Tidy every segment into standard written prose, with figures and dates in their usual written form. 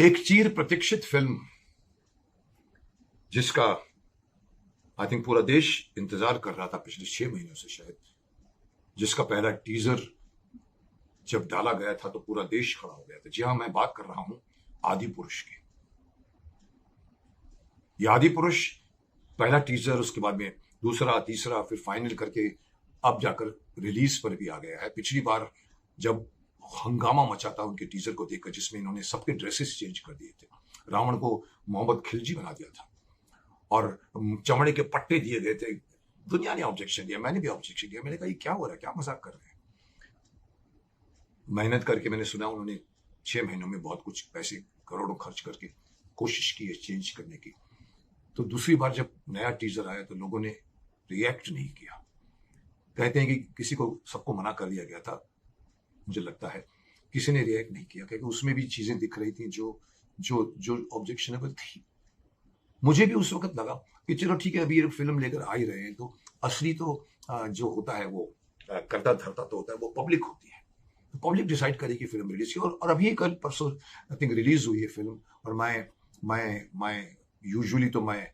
एक चीर प्रतीक्षित फिल्म जिसका आई थिंक पूरा देश इंतजार कर रहा था पिछले 6 महीनों से शायद, जिसका पहला टीजर जब डाला गया था तो पूरा देश खड़ा हो गया था। जी हां, मैं बात कर रहा हूं आदि पुरुष की। ये आदि पुरुष पहला टीजर, उसके बाद में दूसरा, तीसरा, फिर फाइनल करके अब जाकर रिलीज पर भी आ गया है। पिछली बार जब हंगामा मचा था उनके टीजर को देखकर, जिसमें इन्होंने सबके ड्रेसेस चेंज कर दिए थे, रावण को मोहम्मद खिलजी बना दिया था और चमड़े के पट्टे दिए गए थे। दुनिया ने ऑब्जेक्शन दिया, मैंने भी ऑब्जेक्शन दिया। मैंने कहा ये क्या हो रहा है, क्या मजाक कर रहे हैं। मेहनत करके मैंने सुना उन्होंने 6 महीनों में बहुत कुछ पैसे करोड़ों खर्च करके कोशिश की है चेंज करने की। तो दूसरी बार जब नया टीजर आया तो लोगों ने रिएक्ट नहीं किया। कहते हैं कि किसी को, सबको मना कर दिया गया था। मुझे लगता है किसी ने रिएक्ट नहीं किया, क्योंकि उसमें भी चीजें दिख रही थी जो जो जो ऑब्जेक्शनेबल थी। मुझे भी उस वक्त लगा कि चलो ठीक है, अभी ये फिल्म लेकर आ ही रहे हैं तो असली तो जो होता है वो करता धरता तो होता है, वो पब्लिक होती है। तो पब्लिक डिसाइड करेगी फिल्म रिलीज की। और अभी कल परसों आई थिंक रिलीज हुई है फिल्म। और मैं यूजुअली तो मैं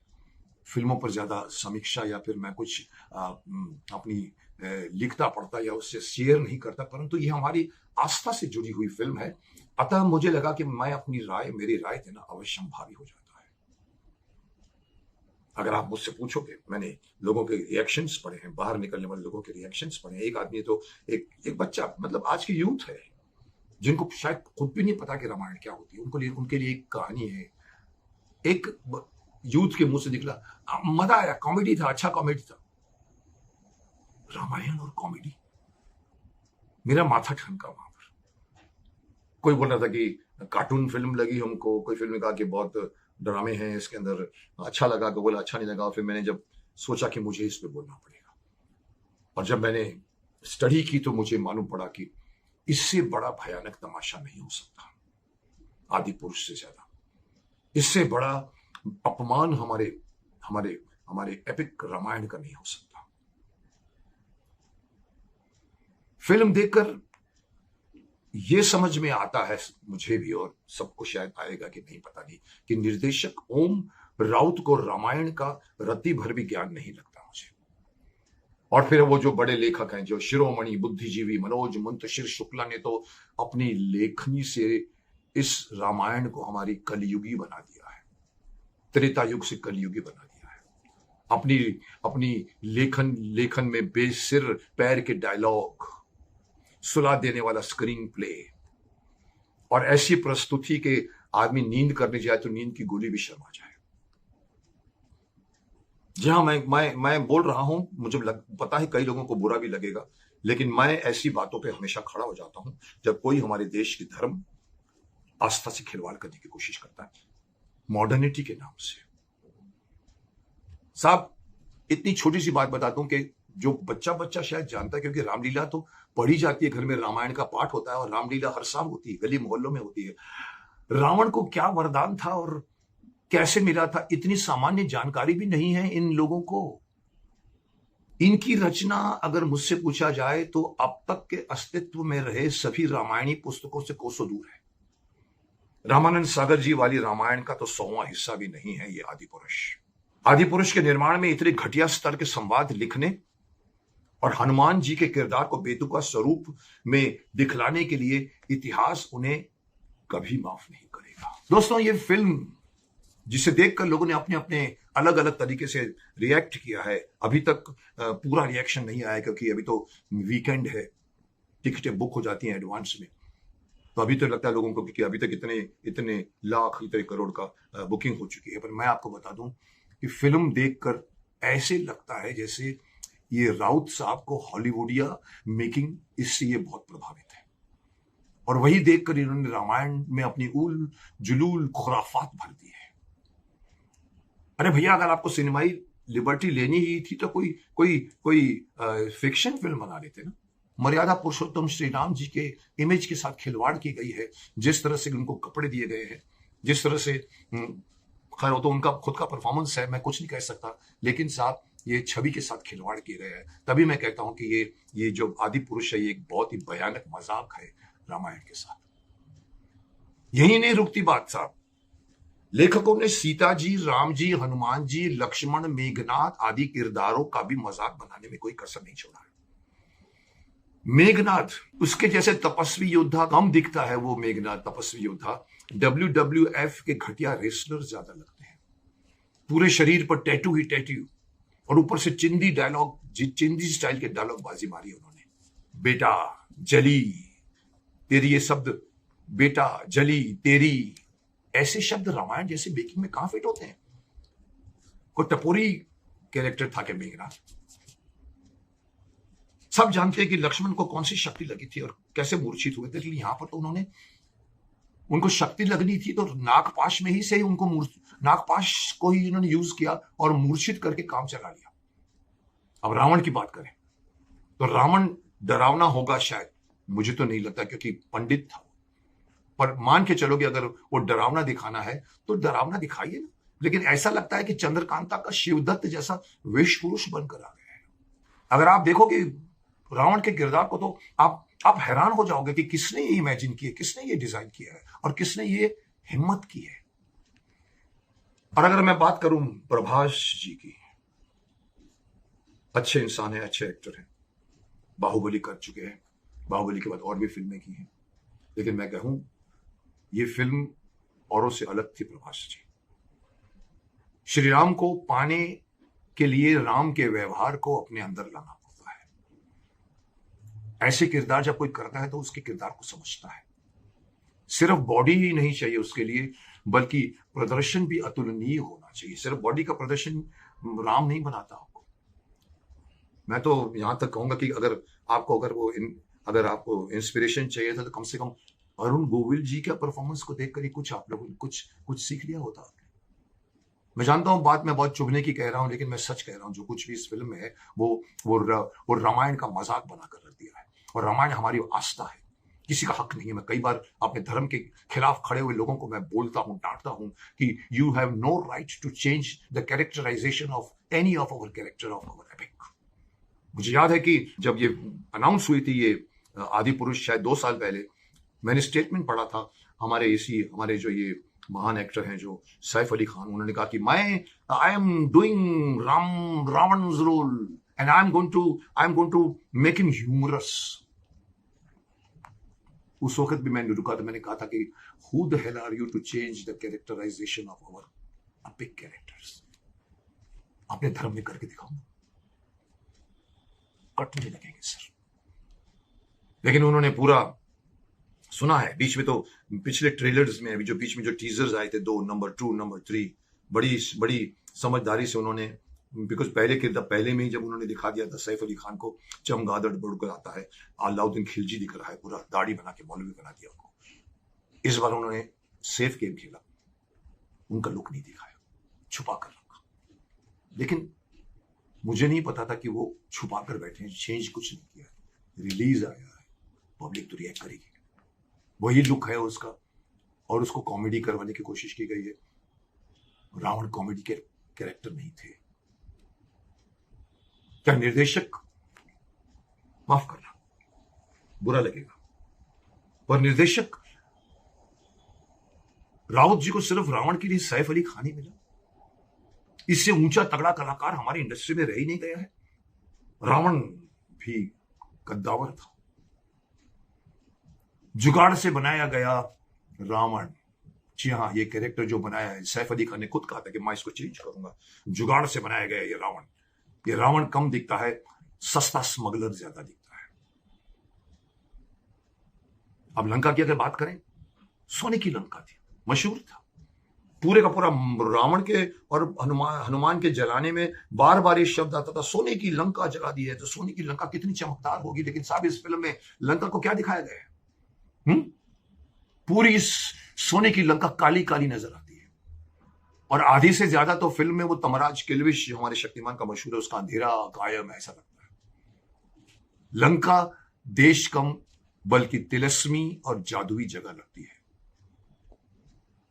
फिल्मों पर ज्यादा समीक्षा या फिर मैं कुछ अपनी लिखता पढ़ता या उससे शेयर नहीं करता, परंतु ये हमारी आस्था से जुड़ी हुई फिल्म है। अतः मुझे लगा कि मैं अपनी राय, मेरी राय थे ना, अवश्य भारी हो जाता है। अगर आप मुझसे पूछोगे, मैंने लोगों के रिएक्शंस पढ़े हैं, बाहर निकलने वाले लोगों के रिएक्शंस पढ़े हैं। एक आदमी तो एक बच्चा, मतलब आज की यूथ है जिनको शायद खुद भी नहीं पता कि रामायण क्या होती है, उनके लिए एक कहानी है। एक यूथ के मुंह से निकला, मजा आया, कॉमेडी था, अच्छा कॉमेडी था। रामायण और कॉमेडी, मेरा माथा ठनका वहां पर। कोई बोल रहा था कि कार्टून फिल्म लगी हमको, कोई फिल्म ने कहा कि बहुत ड्रामे हैं इसके अंदर, अच्छा लगा, कोई बोला अच्छा नहीं लगा। फिर मैंने जब सोचा कि मुझे इस पे बोलना पड़ेगा, और जब मैंने स्टडी की तो मुझे मालूम पड़ा कि इससे बड़ा भयानक तमाशा नहीं हो सकता आदि पुरुष से ज्यादा। इससे बड़ा अपमान हमारे हमारे हमारे एपिक रामायण का नहीं हो सकता। फिल्म देखकर यह समझ में आता है मुझे भी, और सबको शायद आएगा कि नहीं, पता नहीं, कि निर्देशक ओम राउत को रामायण का रत्ती भर भी ज्ञान नहीं लगता मुझे। और फिर वो जो बड़े लेखक हैं, जो शिरोमणि बुद्धिजीवी मनोज मुंतशिर शुक्ला ने तो अपनी लेखनी से इस रामायण को हमारी कलयुगी बना दिया है, त्रेता युग से कलयुगी बना दिया है। अपनी लेखन में बेसिर पैर के डायलॉग, सुला देने वाला स्क्रीन प्ले, और ऐसी प्रस्तुति के आदमी नींद करने जाए तो नींद की गोली भी शर्मा जाए। जी हाँ, मैं बोल रहा हूं, मुझे पता है कई लोगों को बुरा भी लगेगा, लेकिन मैं ऐसी बातों पे हमेशा खड़ा हो जाता हूं जब कोई हमारे देश की धर्म आस्था से खिलवाड़ करने की कोशिश करता है मॉडर्निटी के नाम से। साहब, इतनी छोटी सी बात बता दूं कि जो बच्चा शायद जानता है, क्योंकि रामलीला तो पढ़ी जाती है घर में, रामायण का पाठ होता है और रामलीला हर साल होती है, गली मोहल्लों में होती है। रावण को क्या वरदान था और कैसे मिला था, इतनी सामान्य जानकारी भी नहीं है इन लोगों को। इनकी रचना अगर मुझसे पूछा जाए तो अब तक के अस्तित्व में रहे सभी रामायणी पुस्तकों से कोसों दूर है। रामानंद सागर जी वाली रामायण का तो 100वां हिस्सा भी नहीं है ये आदि पुरुष। आदि पुरुष के निर्माण में इतने घटिया स्तर के संवाद लिखने और हनुमान जी के किरदार को बेतुका स्वरूप में दिखलाने के लिए इतिहास उन्हें कभी माफ नहीं करेगा। दोस्तों, ये फिल्म जिसे देखकर लोगों ने अपने अपने अलग अलग तरीके से रिएक्ट किया है, अभी तक पूरा रिएक्शन नहीं आया, क्योंकि अभी तो वीकेंड है, टिकटें बुक हो जाती हैं एडवांस में। तो अभी तो लगता है लोगों को कि अभी तक इतने लाख, इतने करोड़ का बुकिंग हो चुकी है। पर मैं आपको बता दूं कि फिल्म देखकर ऐसे लगता है जैसे ये राउत साहब को हॉलीवुडिया मेकिंग, इससे ये बहुत प्रभावित है। और वही देखकर इन्होंने रामायण में अपनी उल जुलूल खुराफात भर दी है। अरे भैया, अगर आपको सिनेमाई लिबर्टी लेनी ही थी तो कोई फिक्शन फिल्म बना लेते ना। मर्यादा पुरुषोत्तम श्री राम जी के इमेज के साथ खिलवाड़ की गई है, जिस तरह से उनको कपड़े दिए गए हैं, जिस तरह से, खैर वो तो उनका खुद का परफॉर्मेंस है, मैं कुछ नहीं कह सकता, लेकिन साहब ये छवि के साथ खिलवाड़ किए गए हैं। तभी मैं कहता हूं कि ये जो आदि पुरुष है, ये एक बहुत ही भयानक मजाक है रामायण के साथ। यही नहीं रुकती बात साहब, लेखकों ने सीता जी, राम जी, हनुमान जी, लक्ष्मण, मेघनाथ आदि किरदारों का भी मजाक बनाने में कोई कसर नहीं छोड़ा है। मेघनाथ, उसके जैसे तपस्वी योद्धा कम दिखता है। वो मेघनाथ तपस्वी योद्धा WWF के घटिया रेसलर ज्यादा लगते हैं। पूरे शरीर पर टैटू ही टैटू, और ऊपर से चिंदी डायलॉग, चिंदी स्टाइल के डायलॉग बाजी मारी उन्होंने। बेटा जली, तेरी ये शब्द, बेटा जली तेरी, ऐसे शब्द रामायण जैसे मेकिंग में कहां फिट होते हैं। कोई टपोरी कैरेक्टर था क्या मेघनाथ? सब जानते हैं कि लक्ष्मण को कौन सी शक्ति लगी थी और कैसे मूर्छित हुए थे, लेकिन यहां पर तो उनको शक्ति लगनी थी तो नागपाश में ही से उनको नागपाश को ही इन्होंने यूज किया और मूर्छित करके काम चला लिया। अब रावण की बात करें तो रावण डरावना होगा शायद, मुझे तो नहीं लगता, क्योंकि पंडित था। पर मान के चलोगे अगर वो डरावना दिखाना है तो डरावना दिखाइए ना, लेकिन ऐसा लगता है कि चंद्रकांता का शिवदत्त जैसा वेश पुरुष बनकर आ गया है। अगर आप देखोगे रावण के किरदार को तो आप हैरान हो जाओगे कि किसने ये इमेजिन किया, किसने ये डिजाइन किया है और किसने ये हिम्मत की है। और अगर मैं बात करूं प्रभास जी की, अच्छे इंसान है, अच्छे एक्टर हैं, बाहुबली कर चुके हैं, बाहुबली के बाद और भी फिल्में की हैं, लेकिन मैं कहूं ये फिल्म औरों से अलग थी। प्रभास जी श्री राम को पाने के लिए राम के व्यवहार को अपने अंदर लाना पड़ता है। ऐसे किरदार जब कोई करता है तो उसके किरदार को समझता है। सिर्फ बॉडी ही नहीं चाहिए उसके लिए, बल्कि प्रदर्शन भी अतुलनीय होना चाहिए। सिर्फ बॉडी का प्रदर्शन राम नहीं बनाता आपको। मैं तो यहां तक कहूंगा कि अगर आपको इंस्पिरेशन चाहिए था तो कम से कम अरुण गोविल जी के परफॉर्मेंस को देखकर ही कुछ आप लोगों ने कुछ सीख लिया होता। मैं जानता हूं बात मैं बहुत चुभने की कह रहा हूं, लेकिन मैं सच कह रहा हूं। जो कुछ भी इस फिल्म में है वो रामायण का मजाक बनाकर रख दिया है। और रामायण हमारी आस्था है, किसी का हक नहीं है। मैं कई बार अपने धर्म के खिलाफ खड़े हुए लोगों को मैं बोलता हूं, डांटता हूं कि you have no right to change the characterization of any of our character of our epic. मुझे याद है कि जब ये अनाउंस हुई थी, ये आदि पुरुष, शायद 2 साल पहले, मैंने स्टेटमेंट पढ़ा था। हमारे जो ये महान एक्टर हैं जो सैफ अली खान, उन्होंने कहा कि I am doing Ravan's role and I am going to make him humorous. उस वक्त भी मैंने रुका तो मैंने कहा था कि who the hell are you to change the characterization of our epic characters. अपने धर्म में करके दिखाऊंगा, कटने लगेंगे सर। लेकिन उन्होंने पूरा सुना है। बीच में तो पिछले ट्रेलर्स में, अभी जो बीच में जो टीजर्स आए थे, 2, नंबर 2, नंबर 3, बड़ी समझदारी से उन्होंने, बिकॉज पहले में ही जब उन्होंने दिखा दिया था सैफ अली खान को चमगादड़ बढ़कर आता है, अलाउद्दीन खिलजी दिख रहा है, पूरा दाढ़ी बना के मौलवी बना दिया उनको। इस बार उन्होंने सेफ गेम खेला, उनका लुक नहीं दिखाया, छुपा कर रखा। लेकिन मुझे नहीं पता था कि वो छुपा कर बैठे हैं, चेंज कुछ नहीं किया। रिलीज आया है, पब्लिक तो रिएक्ट करेगी, वही लुक है उसका, और उसको कॉमेडी करवाने की कोशिश की गई है। रावण कॉमेडी के कैरेक्टर नहीं थे। क्या निर्देशक, माफ करना बुरा लगेगा, पर निर्देशक राउत जी को सिर्फ रावण के लिए सैफ अली खान ही मिला। इससे ऊंचा तगड़ा कलाकार हमारी इंडस्ट्री में रह ही नहीं गया है। रावण भी कद्दावर था। जुगाड़ से बनाया गया रावण, जी हाँ, ये कैरेक्टर जो बनाया है, सैफ अली खान ने खुद कहा था कि मैं इसको चेंज करूंगा। जुगाड़ से बनाया गया ये रावण कम दिखता है, सस्ता स्मगलर ज्यादा दिखता है। अब लंका की अगर बात करें, सोने की लंका थी, मशहूर था। पूरे का पूरा रावण के और हनुमान के जलाने में बार बार ये शब्द आता था, सोने की लंका जला दी है। तो सोने की लंका कितनी चमकदार होगी, लेकिन साहब इस फिल्म में लंका को क्या दिखाया गया है? पूरी सोने की लंका काली काली नजर आती है। और आधी से ज्यादा तो फिल्म में वो तमराज किल्विश जो हमारे शक्तिमान का मशहूर है, उसका अंधेरा कायम ऐसा लगता है। लंका देश कम बल्कि तिलस्मी और जादुई जगह लगती है।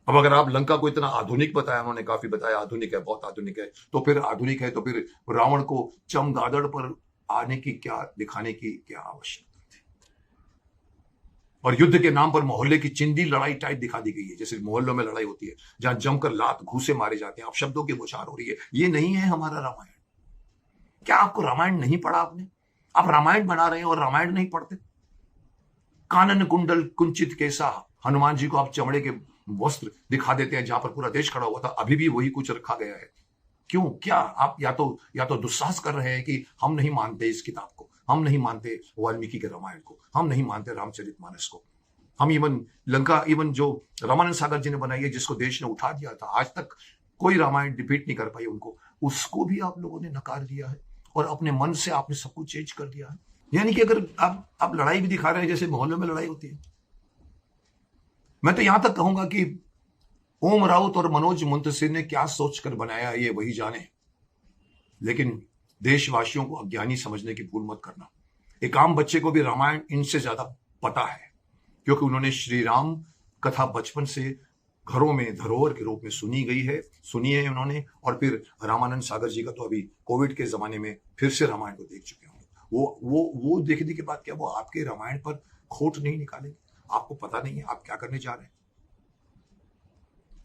अब अगर आप लंका को इतना आधुनिक बताया, उन्होंने काफी बताया आधुनिक है, बहुत आधुनिक है, तो फिर आधुनिक है तो फिर रावण को चमगादड़ पर आने की क्या, दिखाने की क्या आवश्यकता थी? और युद्ध के नाम पर मोहल्ले की चिंदी लड़ाई टाइप दिखा दी गई है, जैसे मोहल्लों में लड़ाई होती है जहां जमकर लात घूसे मारे जाते हैं, अब शब्दों की बौछार हो रही है। ये नहीं है हमारा रामायण। क्या आपको रामायण नहीं पढ़ा? आपने आप रामायण बना रहे हैं और रामायण नहीं पढ़ते? कानन कुंडल कुंचित कैसा, हनुमान जी को आप चमड़े के वस्त्र दिखा देते हैं जहां पर पूरा देश खड़ा हुआ था, अभी भी वही कुछ रखा गया है। क्यों? क्या आप या तो दुस्साहस कर रहे हैं कि हम नहीं मानते इस किताब को, हम नहीं मानते वाल्मीकि के रामायण को, हम नहीं मानते रामचरितमानस को, हम इवन लंका, इवन जो रामानंद सागर जी ने बनाई है, जिसको देश ने उठा दिया था, आज तक कोई रामायण डिबेट नहीं कर पाई उनको, उसको भी आप लोगों ने नकार दिया है और अपने मन से आपने सब कुछ चेंज कर दिया है। यानी कि अगर आप लड़ाई भी दिखा रहे हैं जैसे मोहल्लों में लड़ाई होती है। मैं तो यहां तक कहूंगा कि ओम राउत और मनोज मुंतसिर ने क्या सोचकर बनाया ये वही जाने, लेकिन देशवासियों को अज्ञानी समझने की भूल मत करना। एक आम बच्चे को भी रामायण इनसे ज्यादा पता है, क्योंकि उन्होंने श्री राम कथा बचपन से घरों में धरोहर के रूप में सुनी है उन्होंने, और फिर रामानंद सागर जी का तो अभी कोविड के जमाने में फिर से रामायण को देख चुके होंगे। वो देखने के बाद क्या वो आपके रामायण पर खोट नहीं निकालेंगे? आपको पता नहीं है आप क्या करने जा रहे हैं।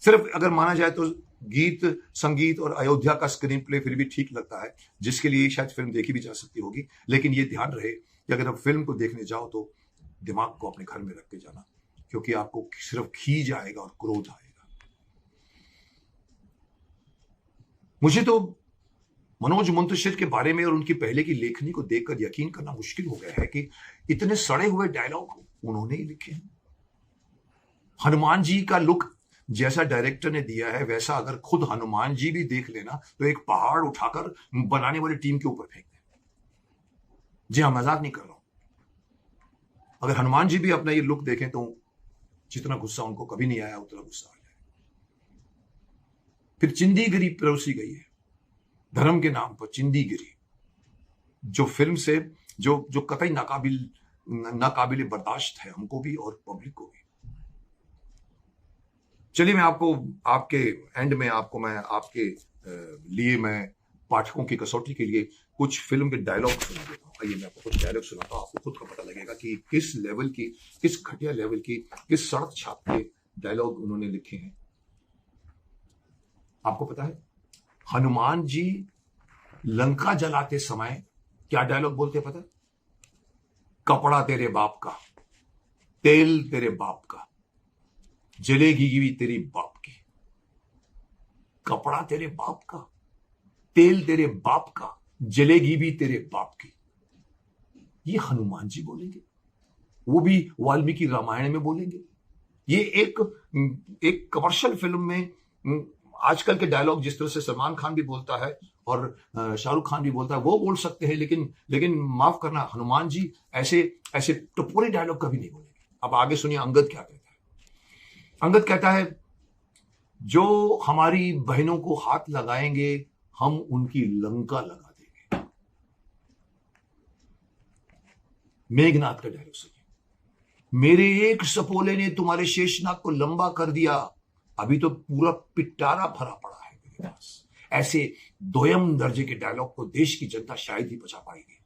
सिर्फ अगर माना जाए तो गीत संगीत और अयोध्या का स्क्रीन प्ले फिर भी ठीक लगता है, जिसके लिए शायद फिल्म देखी भी जा सकती होगी, लेकिन ये ध्यान रहे कि अगर आप फिल्म को देखने जाओ तो दिमाग को अपने घर में रख के जाना, क्योंकि आपको सिर्फ खींच आएगा और क्रोध आएगा। मुझे तो मनोज मुंतशिर के बारे में और उनकी पहले की लेखनी को देखकर यकीन करना मुश्किल हो गया है कि इतने सड़े हुए डायलॉग उन्होंने ही लिखे हैं। हनुमान जी का लुक जैसा डायरेक्टर ने दिया है, वैसा अगर खुद हनुमान जी भी देख लेना तो एक पहाड़ उठाकर बनाने वाली टीम के ऊपर फेंक दें। जी हाँ, मजाक नहीं कर रहा हूं। अगर हनुमान जी भी अपना ये लुक देखें तो जितना गुस्सा उनको कभी नहीं आया उतना गुस्सा आ जाए। फिर चिंदीगिरी परोसी गई है धर्म के नाम पर, चिंदीगिरी, जो फिल्म से जो कतई नाकाबिल बर्दाश्त है हमको भी और पब्लिक को भी। चलिए मैं आपको आपके एंड में आपके लिए मैं पाठकों की कसौटी के लिए कुछ फिल्म के डायलॉग सुना देता हूँ। आइए मैं आपको कुछ डायलॉग सुनाता हूँ, आपको खुद का पता लगेगा कि किस लेवल की, किस घटिया लेवल की, किस सड़क छाप के डायलॉग उन्होंने लिखे हैं। आपको पता है हनुमान जी लंका जलाते समय क्या डायलॉग बोलते पता है? कपड़ा तेरे बाप का, तेल तेरे बाप का, जलेगी भी तेरी बाप की। कपड़ा तेरे बाप का, तेल तेरे बाप का, जलेगी भी तेरे बाप की। ये हनुमान जी बोलेंगे, वो भी वाल्मीकि रामायण में बोलेंगे। ये एक कमर्शियल फिल्म में आजकल के डायलॉग जिस तरह से सलमान खान भी बोलता है और शाहरुख खान भी बोलता है, वो बोल सकते हैं, लेकिन माफ करना, हनुमान जी ऐसे टपोरे डायलॉग कभी नहीं बोलेंगे। अब आगे सुनिए अंगद क्या कहता है। अंगद कहता है, जो हमारी बहनों को हाथ लगाएंगे हम उनकी लंका लगा देंगे। मेघनाथ का डायलॉग सुनिए। मेरे एक सपोले ने तुम्हारे शेषनाग को लंबा कर दिया, अभी तो पूरा पिटारा भरा पड़ा है मेरे पास। ऐसे दोयम दर्जे के डायलॉग को देश की जनता शायद ही बचा पाएगी।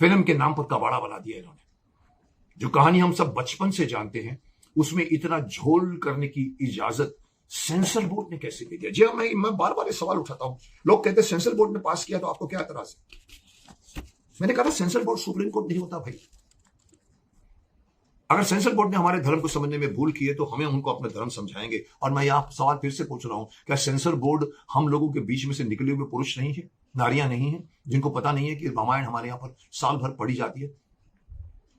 फिल्म के नाम पर कबाड़ा बना दिया इन्होंने। जो कहानी हम सब बचपन से जानते हैं, उसमें इतना झोल करने की इजाजत सेंसर बोर्ड ने कैसे दे दिया? जी हाँ, मैं बार बार सवाल उठाता हूं। लोग कहते हैं सेंसर बोर्ड ने पास किया तो आपको क्या एतराज है? मैंने कहा सेंसर बोर्ड सुप्रीम कोर्ट नहीं होता भाई। अगर सेंसर बोर्ड ने हमारे धर्म को समझने में भूल की है तो हमें उनको अपना धर्म समझाएंगे। और मैं यह सवाल फिर से पूछ रहा हूं, क्या सेंसर बोर्ड हम लोगों के बीच में से निकले हुए पुरुष नहीं है, नारियां नहीं है, जिनको पता नहीं है कि रामायण हमारे यहां पर साल भर पढ़ी जाती है?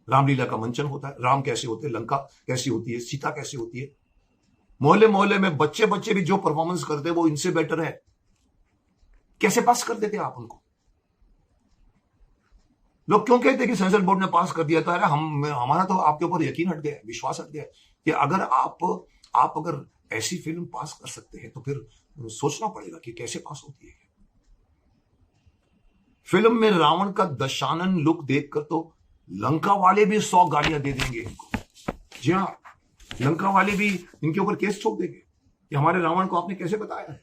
रामलीला का मंचन होता है, राम कैसे होते हैं, लंका कैसी होती है, सीता कैसी होती है। मोहल्ले मोहल्ले में बच्चे भी जो परफॉर्मेंस करते हैं वो इनसे बेटर है। कैसे पास कर देते आप उनको? लोग क्यों कहते हैं कि सेंसर बोर्ड ने पास कर दिया था? अरे हमारा तो आपके ऊपर यकीन हट गया, विश्वास हट गया कि अगर आप अगर ऐसी फिल्म पास कर सकते हैं तो फिर सोचना पड़ेगा कि कैसे पास होती है। फिल्म में रावण का दशानन लुक देखकर तो लंका वाले भी 100 गालियां दे देंगे इनको। जी हाँ, लंका वाले भी इनके ऊपर केस ठोक देंगे कि हमारे रावण को आपने कैसे बताया है।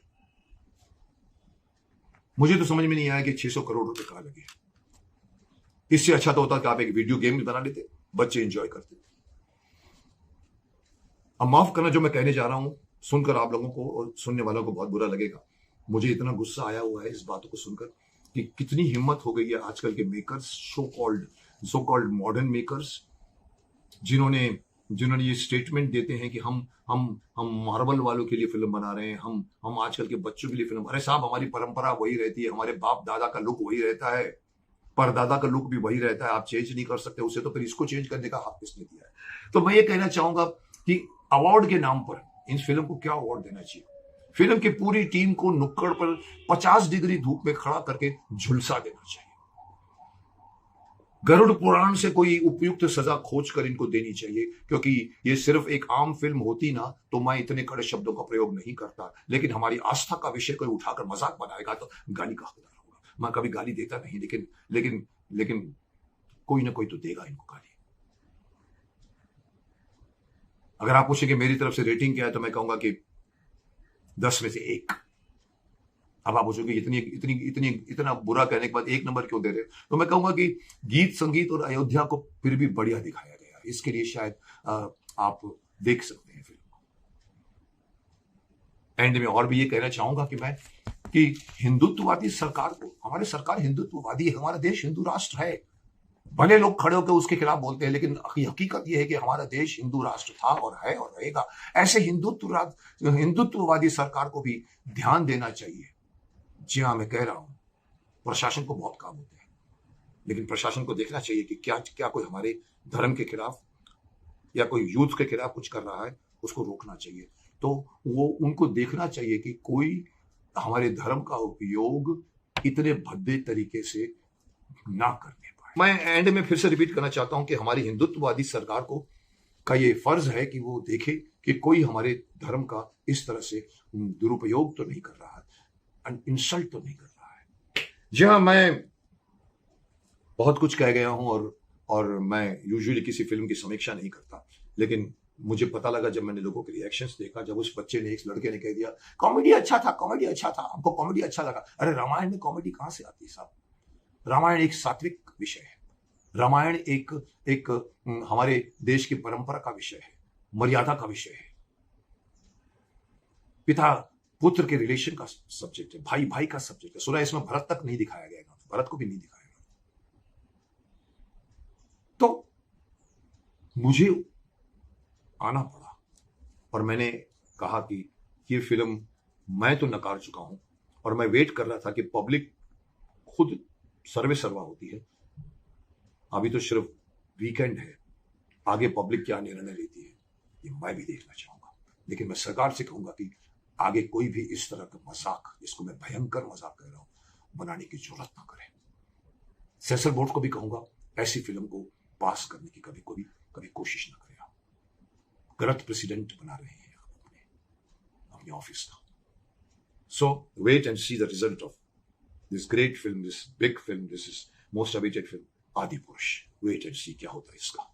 मुझे तो समझ में नहीं आया कि 600 करोड़ रुपए कहां लगे। इससे अच्छा तो होता कि आप एक वीडियो गेम भी बना लेते, बच्चे एंजॉय करते थे। अब माफ करना, जो मैं कहने जा रहा हूं सुनकर आप लोगों को और सुनने वालों को बहुत बुरा लगेगा। मुझे इतना गुस्सा आया हुआ है इस बातों को सुनकर कि कितनी हिम्मत हो गई है आजकल के makers, so called modern makers, जिन्होंने जिन्होंने ये स्टेटमेंट देते हैं कि हम मार्वल वालों के लिए फिल्म बना रहे हैं, हम आजकल के बच्चों के लिए फिल्म। अरे साहब, हमारी परंपरा वही रहती है, हमारे बाप दादा का लुक वही रहता है, परदादा का लुक भी वही रहता है, आप चेंज नहीं कर सकते उसे, तो फिर इसको चेंज करने का हक किसने दिया है? तो मैं ये कहना चाहूंगा कि अवार्ड के नाम पर इन फिल्म को क्या अवार्ड देना चाहिए? फिल्म की पूरी टीम को नुक्कड़ पर 50 डिग्री धूप में खड़ा करके झुलसा देना चाहिए। गरुड़ पुराण से कोई उपयुक्त सजा खोज कर इनको देनी चाहिए, क्योंकि ये सिर्फ एक आम फिल्म होती ना तो मैं इतने कड़े शब्दों का प्रयोग नहीं करता, लेकिन हमारी आस्था का विषय कोई उठाकर मजाक बनाएगा तो गाली का हकदार होगा। मैं कभी गाली देता नहीं, लेकिन लेकिन लेकिन कोई ना कोई तो देगा इनको गाली। अगर आप पूछेंगे मेरी तरफ से रेटिंग क्या है, तो मैं कहूंगा कि 10 में से 1। अब आप पूछोगे इतना बुरा कहने के बाद 1 नंबर क्यों दे रहे? तो मैं कहूंगा कि गीत संगीत और अयोध्या को फिर भी बढ़िया दिखाया गया, इसके लिए शायद आप देख सकते हैं फिल्म को। एंड में और भी ये कहना चाहूंगा कि हिंदुत्ववादी सरकार को, हमारी सरकार हिंदुत्ववादी है, हमारा देश हिंदू राष्ट्र है। भले लोग खड़े होकर उसके खिलाफ बोलते हैं, लेकिन हकीकत यह है कि हमारा देश हिंदू राष्ट्र था और है और रहेगा। ऐसे हिंदुत्ववादी सरकार को भी ध्यान देना चाहिए। जी हाँ, मैं कह रहा हूं, प्रशासन को बहुत काम होते हैं, लेकिन प्रशासन को देखना चाहिए कि क्या कोई हमारे धर्म के खिलाफ या कोई यूथ के खिलाफ कुछ कर रहा है, उसको रोकना चाहिए। तो वो उनको देखना चाहिए कि कोई हमारे धर्म का उपयोग इतने भद्दे तरीके से ना करने पाए। मैं एंड में फिर से रिपीट करना चाहता हूं कि हमारी हिंदुत्ववादी सरकार का ये फर्ज है कि वो देखे कि कोई हमारे धर्म का इस तरह से दुरुपयोग तो नहीं कर रहा है, इंसल्ट तो नहीं कर रहा है। जी हाँ, मैं बहुत कुछ कह गया हूं और मैं यूजुअली किसी फिल्म की समीक्षा नहीं करता, लेकिन मुझे पता लगा जब मैंने लोगों के रिएक्शंस देखा, जब उस बच्चे ने, एक लड़के ने कह दिया कॉमेडी अच्छा था, कॉमेडी अच्छा था, हमको कॉमेडी अच्छा लगा। अरे रामायण में कॉमेडी कहां से आती है साहब? रामायण एक सात्विक विषय है, रामायण एक हमारे देश की परंपरा का विषय है, मर्यादा का विषय है, पिता पुत्र के रिलेशन का सब्जेक्ट है, भाई भाई का सब्जेक्ट है। सुना इसमें भरत तक नहीं दिखाया गया, भरत को भी नहीं दिखाया गया। तो मुझे आना पड़ा और मैंने कहा कि ये फिल्म मैं तो नकार चुका हूं और मैं वेट कर रहा था कि पब्लिक खुद सर्वे सर्वा होती है। अभी तो सिर्फ वीकेंड है, आगे पब्लिक क्या निर्णय लेती है ये मैं भी देखना चाहूंगा। लेकिन मैं सरकार से कहूंगा कि आगे कोई भी इस तरह का मजाक, जिसको मैं भयंकर मजाक कह रहा हूं, बनाने की जरूरत ना करे। सेंसर बोर्ड को भी कहूंगा ऐसी फिल्म को पास करने की कभी कोशिश ना करें। गलत प्रेसिडेंट बना रहे हैं आप अपने ऑफिस का। So wait and see the result of this great film, this big film, this is most awaited film Adipurush. Wait and see क्या होता है इसका।